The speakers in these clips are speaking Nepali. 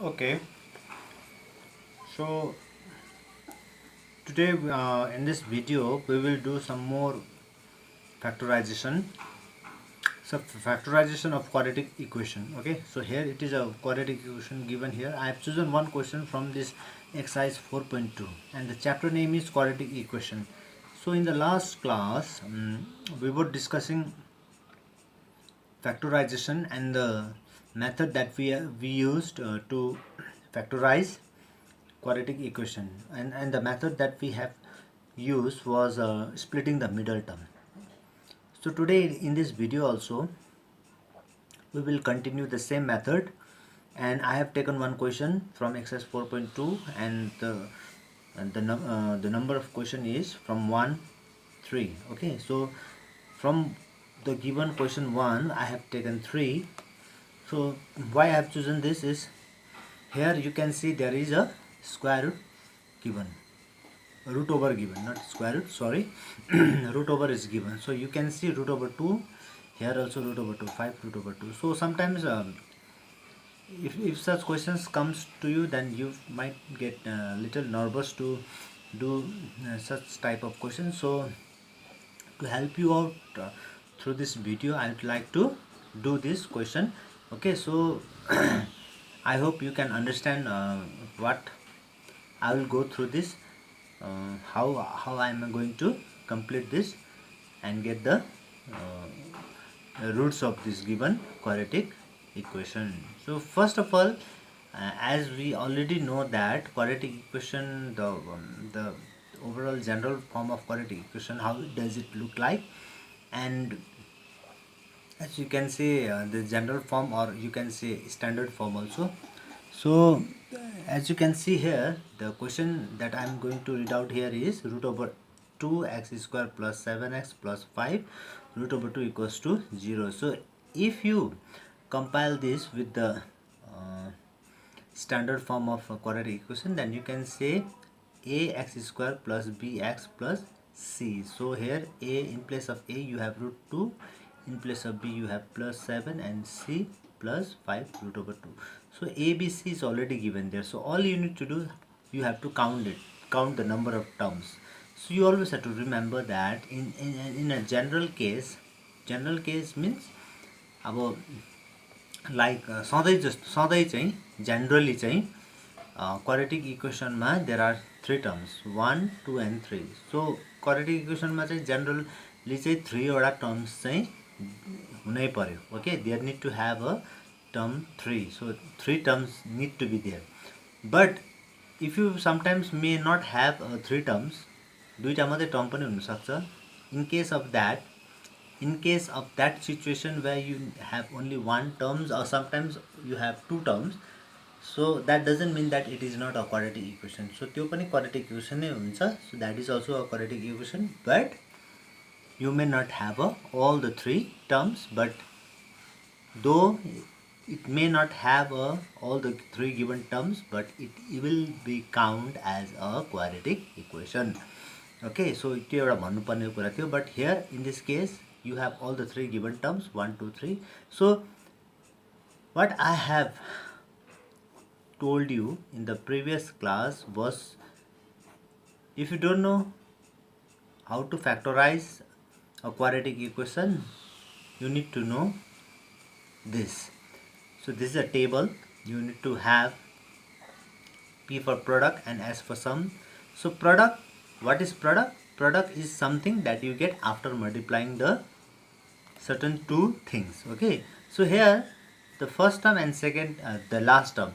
Okay, so today in this video we will do some more factorization. So factorization of quadratic equation. Okay, so here it is a quadratic equation given here. I have chosen one question from this exercise 4.2 and the chapter name is quadratic equation. So in the last class we were discussing factorization and the method that we used to factorize quadratic equation, and the method that we have used was splitting the middle term. So today in this video also we will continue the same method, and I have taken one question from exercise 4.2 and the number of question is from 1 3. Okay, so from the given question 1 I have taken 3. So why I have chosen this is, here you can see there is a square root given, root over given, not square root, sorry. Root over is given, so you can see root over 2, here also root over 2, 5 root over 2. So sometimes if such questions comes to you, then you might get a little nervous to do such type of questions. So to help you out through this video, I would like to do this question. Okay, so I hope you can understand what I will go through this, how I am going to complete this and get the roots of this given quadratic equation. So first of all, as we already know that quadratic equation, the overall general form of quadratic equation, how does it look like, and as you can say the general form, or you can say standard form also. So as you can see here, the question that I am going to read out here is root over 2x square plus 7x plus 5 root over 2 equals to 0. So if you compile this with the standard form of a quadratic equation, then you can say ax square plus bx plus c. So here a, in place of a you have root 2, in place of b you have plus 7, and c plus 5 root over 2. So a, b, c is already given there, so all you need to do, you have to count the number of terms. So you always have to remember that in a general case means अब लाइक सधैँ जस्तो सधैँ चाहिँ जेनरली चाहिँ क्वाड्रेटिक इक्वेसनमा there are 3 terms 1 2 and 3. So quadratic इक्वेसनमा चाहिँ जेनरली चाहिँ 3 वटा टर्म्स चाहिँ हुनै पर्यो. Okay, there need to have a term 3. So 3 terms need to be there. But if you sometimes may not have 3 terms, दुईवटा मात्रै टर्म पनि हुनसक्छ. In case of that situation where you have only one terms, or sometimes you have two terms, so that doesn't mean that it is not a quadratic equation. So त्यो पनि quadratic equation नै हुन्छ. So that is also a quadratic equation, but you may not have all the 3 terms, but though it may not have all the 3 given terms, but it will be count as a quadratic equation. Okay, so त्यो एउटा भन्नुपर्ने कुरा थियो. But here in this case you have all the 3 given terms 1 2 3. So what I have told you in the previous class was, if you don't know how to factorize a quadratic equation, you need to know this. So this is a table. You need to have P for product and S for sum. So product, what is product? Product is something that you get after multiplying the certain two things. Okay, so here the first term and second the last term.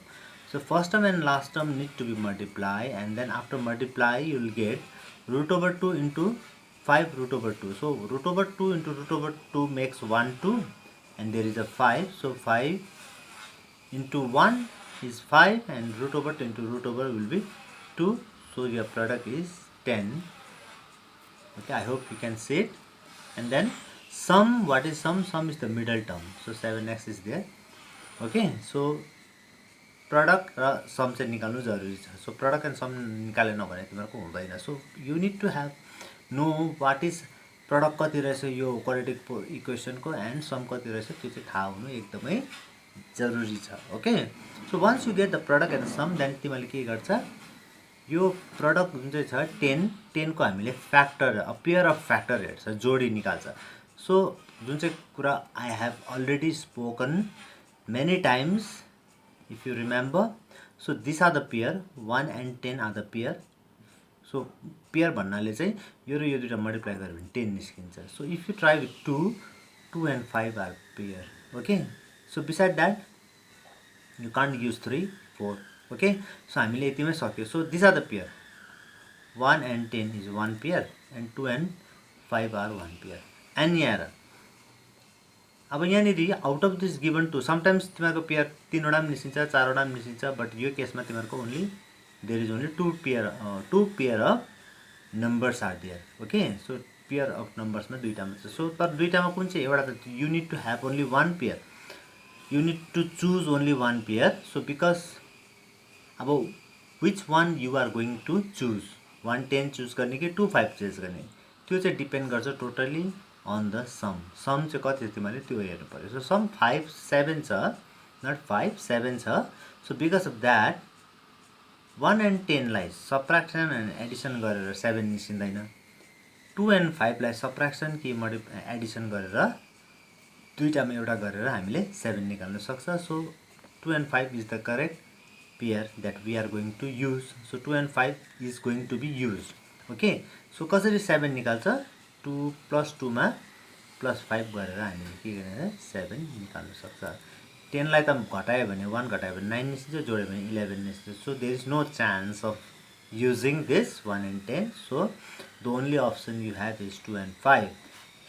So first term and last term need to be multiplied, and then after multiply you will get root over 2 into 5 root over 2. So root over 2 into root over 2 makes 1 2, and there is a 5. So 5 into 1 is 5, and root over 2 into root over will be 2. So your product is 10. Okay, I hope you can see it. And then sum, what is sum? Sum is the middle term, so 7x is there. Okay, so product र सम चाहिँ निकाल्नु जरुरी छ. सो product and sum निकालेन भने तिमीहरुको हुँदैन. So you need to have know what is product कति रहेछ यो क्वाड्रेटिक इक्वेसन को, and sum कति रहेछ त्यो चाहिँ थाहा हुनु एकदमै जरुरी छ okay so once you get the product and sum then तिमीले के गर्छ यो प्रडक्ट जुन चाहिँ छ 10 को हामीले फ्याक्टर पेयर अफ फ्याक्टर हेर्छ जोडी निकाल्छ सो जुन चाहिँ कुरा I have already spoken many times if you remember so this are the pair 1 and 10 are the pair so pair भन्नाले चाहिँ यो र यो दुईटा मल्टिप्लाई गर्यो भने 10 निस्किन्छ so if you try with 2 and 5 are pair okay so beside that you can't use 3 4 okay so हामीले यतिमै सक्यो so this are the pair 1 and 10 is one pair and 2 and 5 are one pair and यहाँ अब यहाँनिर out of this given 2 sometimes तिमीहरूको पेयर 3 वटा पनि निस्किन्छ 4 वटा पनि निस्किन्छ बट यो केसमा तिमीहरूको only there is only two pair of numbers are there okay so pair of नम्बर्समा दुईटामा छ सो तर दुईटामा कुन चाहिँ एउटा त you need to have only one pair you need to choose only one pair so because अब which one you are going to choose 1 10 choose गर्ने कि 2 5 चुज गर्ने त्यो चाहिँ डिपेन्ड गर्छ टोटली अन द सम चाहिँ कति तिमीले त्यो हेर्नु पर्यो सो सम 5 7 छ नट 5 7 छ so because of that 1 and 10 लाई सबट्र्याक्सन एन्ड एडिसन गरेर 7 निस्किँदैन 2 and 5 लाई सबट्र्याक्सन कि एडिसन गरेर दुईटामा एउटा गरेर हामीले 7 निकाल्न सक्छ so 2 and 5 is the correct pair that we are going to use so 2 and 5 is going to be used okay so कसरी 7 निकाल्छ 2 plus 2 मा plus 5 गरेर हामीले के गर्ने 7 निकाल्न सक्छ 10 लाई त घटायो भने 1 घटायो भने 9 निस्किन्छ जोड्यो भने 11 निस्किन्छ so there is no chance of using this 1 and 10 so the only option you have is 2 and 5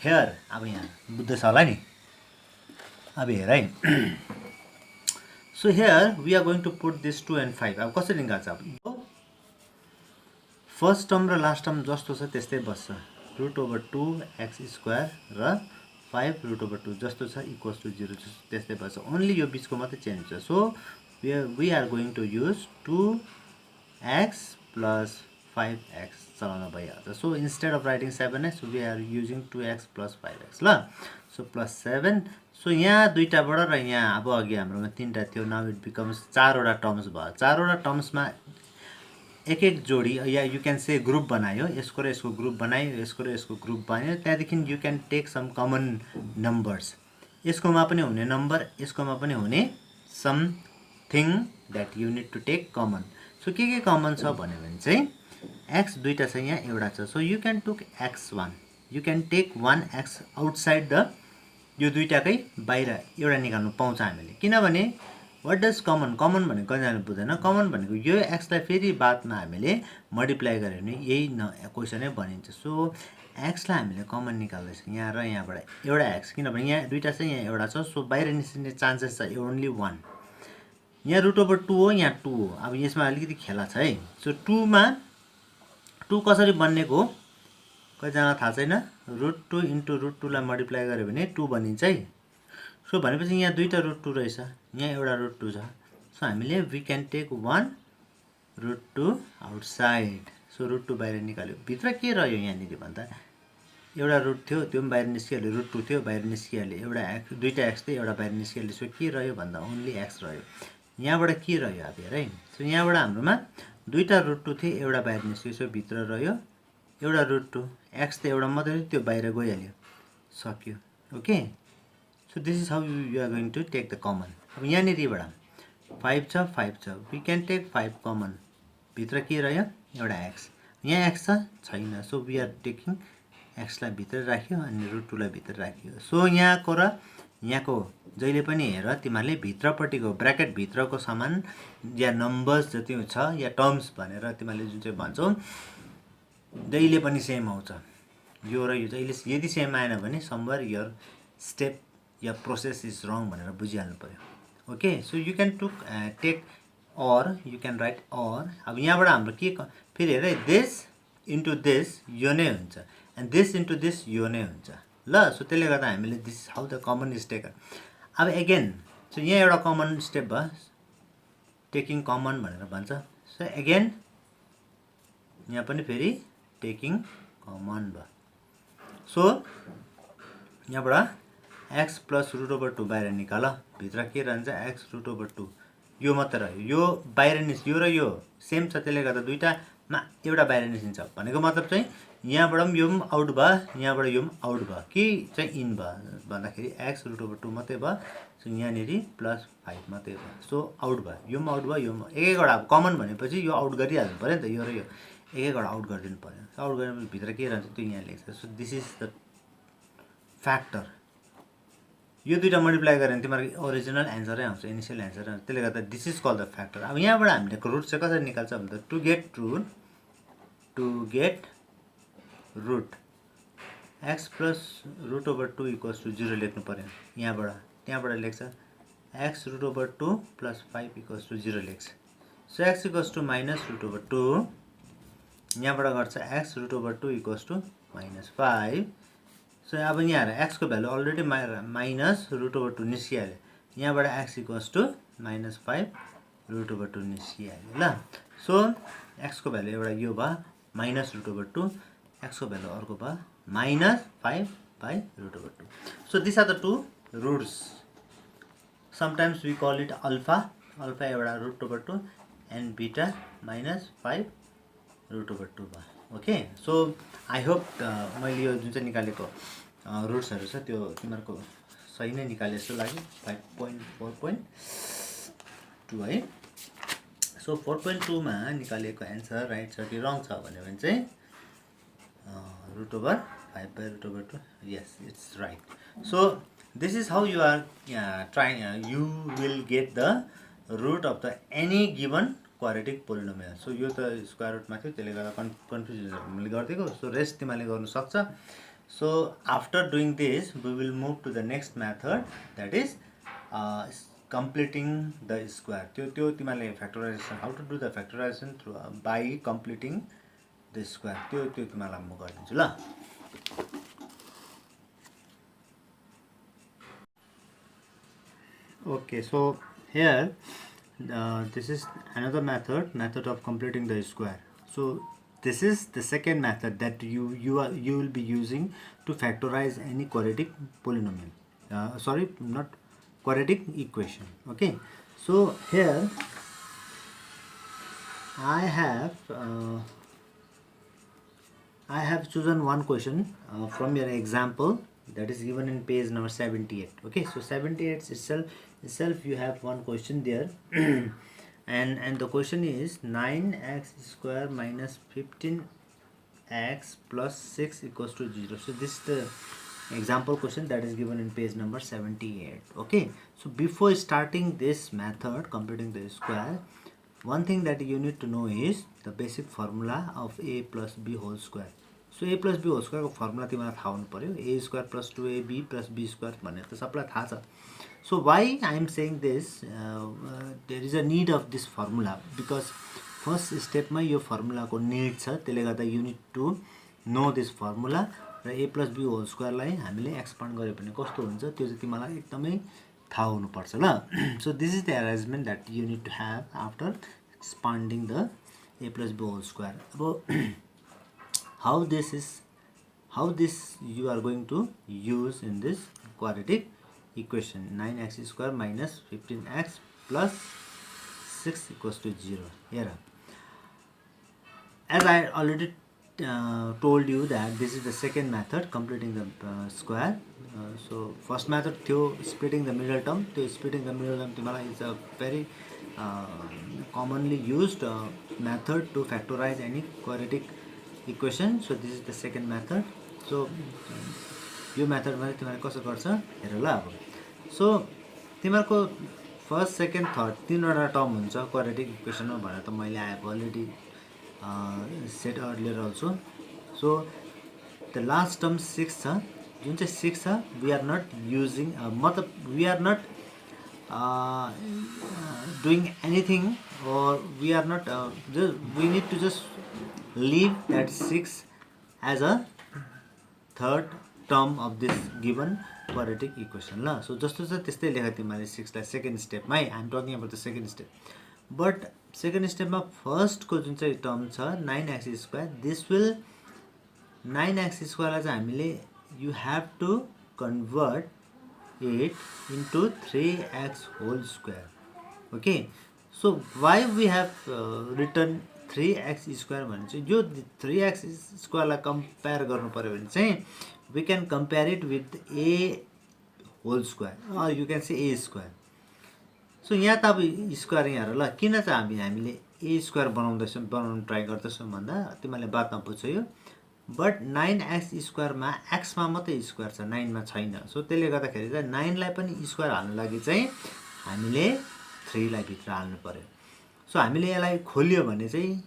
here अब यहाँ बुझ्दैछ होला नि अब हेर है So here we are going to put this 2 and 5 अब कसरी निकाल्छ अब फर्स्ट टर्म र लास्ट टर्म जस्तो छ त्यस्तै बस्छ √2x² र 5√2 जस्तो छ इक्वल्स टु 0 त्यस्तै बस्छ ओन्ली यो बीचको मात्रै चेन्ज छ so we are going to use 2x plus 5x चलाउन भइहाल्छ so instead of writing 7x we are using 2x plus 5x ल सो प्लस 7 सो यहाँ दुईटाबाट र यहाँ अब अघि हाम्रोमा तीनटा थियो नाउ इट बिकम्स चारवटा टर्म्स भयो चारवटा टर्म्समा एक एक जोडी या यु क्यान से ग्रुप बनायो यसको र यसको ग्रुप बनायो यसको र यसको ग्रुप बनायो त्यहाँदेखि you can take some common numbers यसकोमा पनि हुने नम्बर यसकोमा पनि हुने something that you need to take common so के कमन छ भन्यो भने चाहिँ एक्स दुईटा छ यहाँ एउटा छ so you can took x1 you can take 1x outside the यो दुईटाकै बाहिर एउटा निकाल्नु पाउँछ हामीले किनभने व्हाट डज कमन भनेको कतिजनाले बुझ्दैन कमन भनेको यो एक्सलाई फेरि बादमा हामीले मल्टिप्लाई गर्यो भने यही क्वेसनै बनिन्छ सो एक्सलाई हामीले कमन निकाल्दैछ यहाँ र यहाँबाट एउटा एक्स किनभने यहाँ दुईटा छ यहाँ एउटा छ सो बाहिर निस्किने चान्सेस छ ओन्ली 1 यहाँ √2 हो यहाँ 2 हो अब यसमा अलिकति खेला छ है सो 2 मा 2 कसरी बन्नेको हो कतिजना थाहा छैन √2 इन्टु √2 लाई मल्टिप्लाई गर्यो भने 2 बनिन्छ है सो भनेपछि यहाँ दुईटा √2 रहेछ यहाँ एउटा √2 छ सो हामीले we can take 1 √2 outside so √2 बाहिर निकाल्यो भित्र के रह्यो यहाँनिर भन्दा एउटा रुट थियो त्यो पनि बाहिर निस्किहाल्यो √2 थियो बाहिर निस्किहाल्यो एउटा एक्स दुईटा एक्स थियो एउटा बाहिर निस्किहाल्यो सो के रह्यो भन्दा ओन्ली एक्स रह्यो यहाँबाट के रह्यो अब हेर है सो यहाँबाट हाम्रोमा दुईटा √2 थियो एउटा बाहिर निस्क्यो सो भित्र रह्यो एउटा √2 एक्स त एउटा मात्रै त्यो बाहिर गइहाल्यो सक्यो okay so this is how you are going to take the common अब यहाँनिरबाट 5 छ वी क्यान टेक 5 कमन भित्र के रह्यो एउटा एक्स यहाँ एक्स छैन सो वी आर टेकिङ एक्सलाई भित्र राख्यो अनि √2 लाई भित्र राख्यो सो यहाँको र यहाँको जहिले पनि हेर तिमीहरूले भित्रपट्टिको ब्र्याकेट भित्रको सामान या नम्बर्स जति छ या टर्म्स भनेर तिमीहरूले जुन चाहिँ भन्छौ जहिले पनि सेम आउँछ यो र यो जहिले यदि सेम आएन भने समवेयर योर स्टेप या प्रोसेस इज रङ भनेर बुझिहाल्नु पर्यो okay so you can took take or you can write or अब यहाँबाट हाम्रो के फेरि हेर दिस इन्टु दिस यो नै हुन्छ एन्ड दिस इन्टु दिस यो नै हुन्छ ल सो त्यसले गर्दा हामीले this how the common is taken अब एगेन सो यहाँ एउटा कमन स्टेप भयो टेकिङ कमन भनेर भन्छ सो एगेन यहाँ पनि फेरि टेकिङ कमन भयो सो यहाँबाट x प्लस रुट ओभर 2 बाहिर निकाल, भित्र के रहन्छ x रुट ओभर 2, यो मात्र रह्यो, यो बाहिर यो र यो सेम छ, त्यसले गर्दा दुईटामा एउटा बाहिर निस्किन्छ। भनेको मतलब चाहिँ यहाँबाट पनि यो पनि आउट भयो, यहाँबाट यो पनि आउट भयो, के चाहिँ इन भयो भन्दाखेरि x रुट ओभर 2 मात्रै भयो। सो यहाँनिर प्लस 5 मात्रै भयो, सो आउट भयो, यो पनि आउट भयो, यो पनि एक एकवटा कमन भनेपछि यो आउट गरिहाल्नु पऱ्यो नि त, यो र यो एक एकवटा आउट गरिदिनु पऱ्यो। आउट गरेपछि भित्र के रहन्छ त्यो यहाँ लेख्छ। So this is the factor. यो दुईटा मल्टिप्लाई गरेर तिमीहरूको ओरिजिनल एन्सरै आउँछ, इनिसियल एन्सर आउँछ, त्यसले गर्दा this is called the factor. अब यहाँबाट हामीले रुट चाहिँ कसरी निकाल्छ भन्दा to get root x plus root over 2 equals to 0 लेख्नु पऱ्यो यहाँबाट, त्यहाँबाट लेख्छ x root over 2 plus 5 equals to 0 लेख्छ। So x equals to minus root over 2, यहाँबाट गर्छ x root over 2 equals to minus 5। So अब यहाँ एक्स को value already minus root over 2 निस्किहाल्यो, यहाँबाट x equals to minus 5 root over 2 निस्किहाल्यो ल। सो एक्स को भ्यालु एउटा यो भयो माइनस रुट ओभर 2, एक्स को भ्यालु अर्को भयो minus 5 by root over 2। So this are the two roots, sometimes we call it alpha, alpha एउटा root over 2 and beta minus 5 root over 2 भयो। ओके, सो आई होप मैले यो जुन चाहिँ निकालेको रुट्सहरू छ त्यो तिमीहरूको सही नै निकाले जस्तो लाग्यो। 5.4.2 है। सो 4.2 मा निकालेको एन्सर राइट छ कि रङ छ भने चाहिँ root over 5 by root over 2, yes it's right. So this is how you are trying, you will get the root of the any given quadratic polynomial. So यो त स्क्वायर रुटमा थियो, त्यसले गर्दा कन्फ्युजन हामीले गरिदिएको। सो रेस्ट तिमीले गर्नु सक्छ। So after doing this we will move to the next method, that is completing the square. त्यो तिमीले factorisation, how to do the factorisation through by completing the square, त्यो तिमीलाई म गरिदिन्छु ल। Okay, so here this is another method of completing the square. So this is the second method that you will be using to factorize any quadratic polynomial, sorry, not quadratic equation. Okay, so here I have chosen one question from your example that is given in page number 78. Okay, so 78 itself you have one question there and the question is 9x square minus 15x plus 6 equals to 0. So this is the example question that is given in page number 78. Okay, so before starting this method completing the square, one thing that you need to know is the basic formula of a plus b whole square. So a plus b whole square को formula तिमीलाई थाहा हुनु पर्यो, a square plus 2ab plus b square भन्ने त सबैलाई थाहा छ। So why I am saying this, there is a need of this formula because first step मा यो formula को need छ, त्यसले गर्दा you need to know this formula र a plus b whole square लाई हामीले expand गर्यो भने कस्तो हुन्छ त्यो चाहिँ तिमीलाई एकदमै थाहा हुनु पर्छ ल। So this is the arrangement that you need to have after expanding the a plus b whole square. अब how this you are going to use in this quadratic equation, 9x square minus 15x plus 6 equals to 0. Here, as I already told you that this is the second method completing the square. So first method थियो splitting the middle term. The splitting the middle term तिमीलाई is a very commonly used method to factorize any quadratic equation. So this is the second method. So यो मेथड मा तिमीले कसो गर्छ हेर ल। अब सो तिमीहरुको फर्स्ट सेकेन्ड थर्ड तीनवटा टर्म हुन्छ क्वाड्रेटिक इक्वेसनमा भनेर त मैले I have already set earlier also. So the last term 6 छ, जुन चाहिँ 6 छ वी आर नट युजिङ, मतलब we are not doing anything or we are not we need to just leave that 6 as a third term of this given quadratic equation ल। सो जस्तो छ त्यस्तै लेख तिमीले 6 लाई सेकेन्ड स्टेपमै, I am talking about the second step. But second स्टेपमा फर्स्ट को जुन चाहिँ टर्म छ 9x square, this will 9x square लाई चाहिँ हामीले you have to convert 8 into 3x whole square. Okay, so why we have written 3x square भने चाहिँ यो 3x square लाई compare गर्नु पर्यो भने चाहिँ we can compare it with a whole square or you can say a square. So यहाँ त अब स्क्वायर यहाँ ल किन चाहिँ हामीले a square बनाउन ट्राई गर्दैछौँ भन्दा तिमीले बातमा बुझ्छौ यो बट 9x स्क्वायरमा x मा मात्रै स्क्वायर छ 9 मा छैन. सो त्यसले गर्दाखेरि चाहिँ 9 लाई पनि स्क्वायर हाल्नु लागि चाहिँ हामीले 3 लाई भित्र हाल्नु पर्यो. सो हामीले यसलाई खोल्यो भने चाहिँ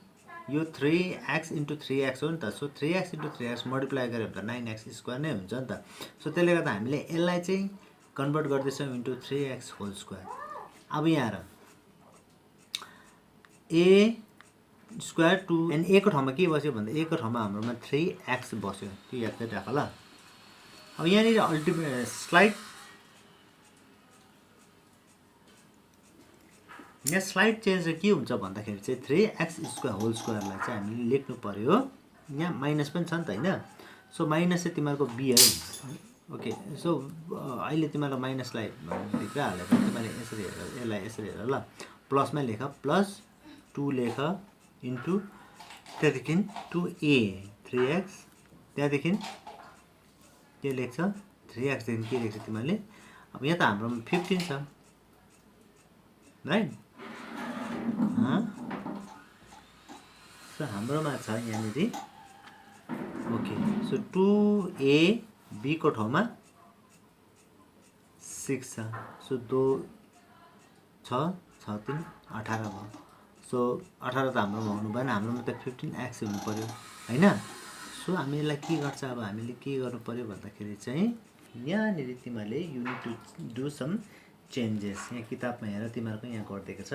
यो 3x into 3x हो नि त. So 3x into 3x multiply गरे भने त 9x स्क्वायर नै हुन्छ नि त. सो त्यसले गर्दा हामीले यसलाई चाहिँ कन्भर्ट गर्दैछौँ इन्टु 3x होल स्क्वायर. अब यहाँ र a स्क्वायर 2 एन्ड a को ठाउँमा के बस्यो भन्दा a को ठाउँमा हाम्रोमा 3x बस्यो. त्यो याद राख ल. अब यहाँनिर अल्टिमेट स्लाइड यहाँ स्लाइड चेन्ज के हुन्छ भन्दाखेरि चाहिँ 3x स्क्वायर होल स्क्वायरलाई चाहिँ हामीले लेख्नु पर्यो. यहाँ माइनस पनि छ नि त हैन. सो माइनस चाहिँ तिमीहरूको b है. ओके, सो अहिले तिमीलाई माइनसलाई भित्र हालेर तिमीले यसरी हेर, यसलाई यसरी हेर ल. प्लसमै लेख, प्लस 2 लेख इन्टु त्यहाँदेखि 2a 3x त्यहाँदेखि के लेख्छ 3x देखि के लेख्छ तिमीले. अब यहाँ त हाम्रोमा 15 छ राइट. सो हाम्रोमा छ यहाँनिर. ओके, सो 2a b को ठाउँमा 6 छ. सो 2 6 6 3 18 भयो. सो 18 त हाम्रोमा हुनु भएन, हाम्रोमा त 15x हुनु पर्यो हैन. सो हामी यसलाई के गर्छ, अब हामीले के गर्नु पर्यो भन्दाखेरि चाहिँ यहाँनिर तिमीले you need to do some changes. यहाँ किताबमा हेर तिमीहरूको यहाँ गरिदिएको छ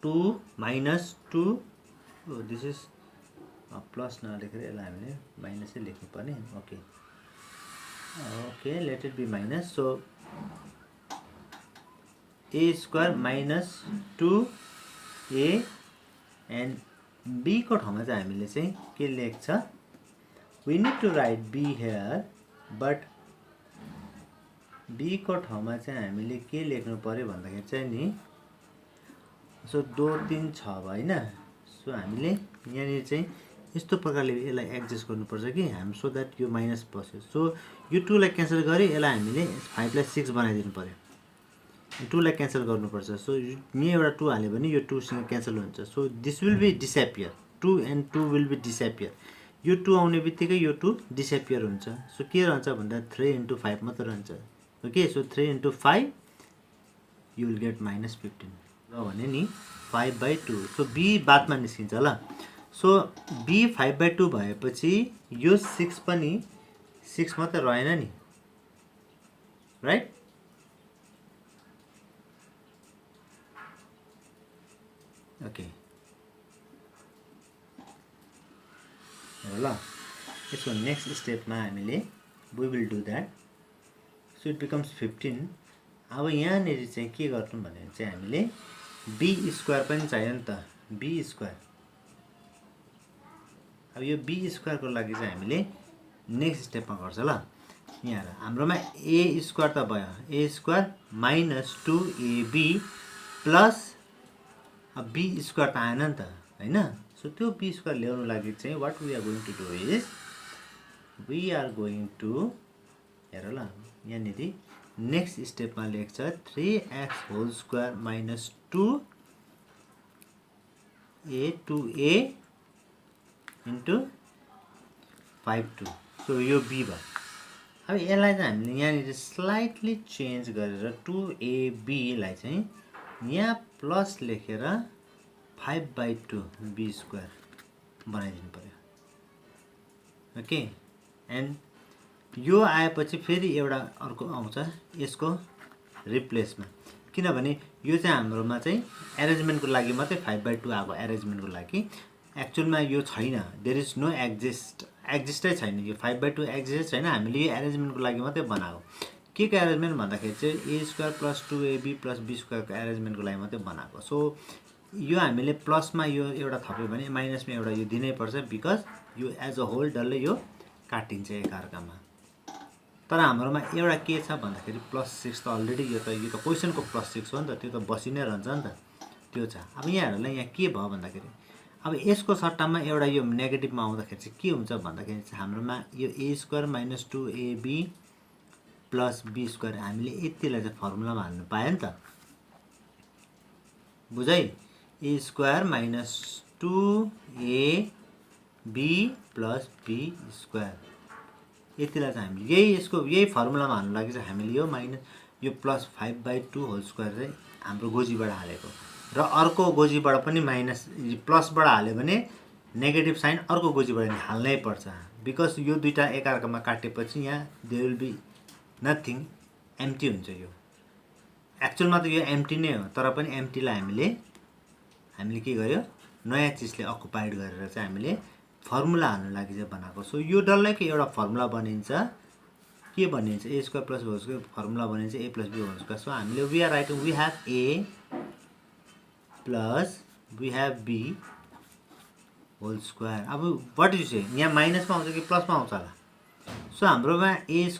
2 minus 2. दिस इज प्लस नलेखेर यसलाई हामीले माइनसै लेख्नु पर्ने. Okay okay, let it be minus. So a square minus 2a and b को ठाउँमा चाहिँ हामीले चाहिँ के लेख्छ, we need to write b here, but b को ठाउँमा चाहिँ हामीले के लेख्नु पर्यो भन्दाखेरि चाहिँ नि सो 2 3 6 भयो हैन. सो हामीले यहाँनिर चाहिँ यस्तो प्रकारले यसलाई एडजस्ट गर्नुपर्छ कि हामी सो द्याट यो माइनस बस्यो. सो यो 2 लाई क्यान्सल गरे यसलाई हामीले 5 लाई 6 बनाइदिनु पर्यो. 2 लाई क्यान्सल गर्नुपर्छ. सो यहाँ एउटा 2 हाल्यो भने यो 2 सँग क्यान्सल हुन्छ. So this will be disappear. 2 and 2 will be disappear. यो 2 आउने बित्तिकै यो 2 डिसएपियर हुन्छ. सो के रहन्छ भन्दा 3 into 5 मात्र रहन्छ. Okay, so 3 into 5 you will get minus 15 र भने नि 5/2. सो b बादमा निस्किन्छ ल. सो b 5/2 भएपछि यो 6 पनि 6 मात्र रहेन नि राइट. ओके ल. यसको नेक्स्ट स्टेपमा हामीले we will do that. So it becomes 15. अब यहाँनिर चाहिँ के गर्नु भने चाहिँ हामीले b स्क्वायर पनि चाहियो नि त. b स्क्वायर, अब यो b स्क्वायरको लागि चाहिँ हामीले नेक्स्ट स्टेपमा गर्छ ल. यहाँ हाम्रोमा a स्क्वायर त भयो, a square minus 2ab plus अब b स्क्वायर त आएन नि त हैन. सो त्यो b स्क्वायर ल्याउनु लागि चाहिँ what we are going to do is we are going to हेर ल. यहाँनिर नेक्स्ट स्टेपमा लेख्छ 3x whole square minus 2a 2a into 5/2. सो यो b भयो. अब यसलाई चाहिँ हामीले यहाँनिर स्लाइटली चेन्ज गरेर 2ab लाई चाहिँ यहाँ प्लस लेखेर 5/2 b स्क्वायर बनाइदिनु पर्यो. ओके, एन्ड यो आएपछि फेरि एउटा अर्को आउँछ यसको रिप्लेसमा. किनभने यो चाहिँ हाम्रोमा चाहिँ एरेन्जमेन्टको लागि मात्रै 5/2 आएको. एरेन्जमेन्टको लागि एक्चुअलमा यो छैन. देयर इज नो एक्जिस्टै छैन. यो 5/2 एक्जिस्टै छैन. हामीले यो एरेन्जमेन्टको लागि मात्रै बनाएको. के को एरेन्जमेन्ट भन्दाखेरि चाहिँ a square plus 2ab plus b स्क्वायरको एरेन्जमेन्टको लागि मात्रै बनाएको. सो यो हामीले प्लसमा यो एउटा थप्यो भने माइनसमा एउटा यो दिनै पर्छ बिकज यो एज अ होल डल्लै यो काटिन्छ एकअर्कामा. तर हाम्रोमा एउटा के छ भन्दाखेरि +6 त अलरेडी यो त क्वेसनको +6 हो नि त, त्यो त बसि नै रहन्छ नि त, त्यो छ। अब यहाँहरूलाई यहाँ के भयो भन्दाखेरि अब यसको सट्टामा एउटा यो नेगेटिभमा आउँदाखेरि चाहिँ के हुन्छ भन्दाखेरि चाहिँ हाम्रोमा यो a² - 2ab + b² हामीले यतिलाई चाहिँ फर्मुलामा हाल्नु पायो नि त, बुझै, a² - 2ab + b² यतिलाई चाहिँ हामीले यही फर्मुलामा हाल्नु लागि चाहिँ हामीले यो +5/2² चाहिँ हाम्रो गोजीबाट हालेको, र अर्को गोजीबाट पनि प्लसबाट हाल्यो भने नेगेटिभ साइन अर्को गोजीबाट हाल्नै पर्छ, बिकज यो दुईटा एकअर्कामा काटेपछि यहाँ there will be nothing, empty हुन्छ। यो एक्चुअलमा त यो एम्प्टी नै हो, तर पनि एम्प्टीलाई हामीले के गर्यो, नयाँ चिजले अकुपाइड गरेर चाहिँ हामीले फर्मुला हाल्नु लागि चाहिँ बनाएको। सो यो डल्लैको एउटा फर्मुला बनिन्छ, के बनिन्छ, a² + b² फर्मुला बनिन्छ a + b²। सो हामीले we are writing we have a + we have b²। अब व्हाट यु से, यहाँ माइनसमा आउँछ कि प्लसमा आउँछ होला? सो हाम्रोमा a² -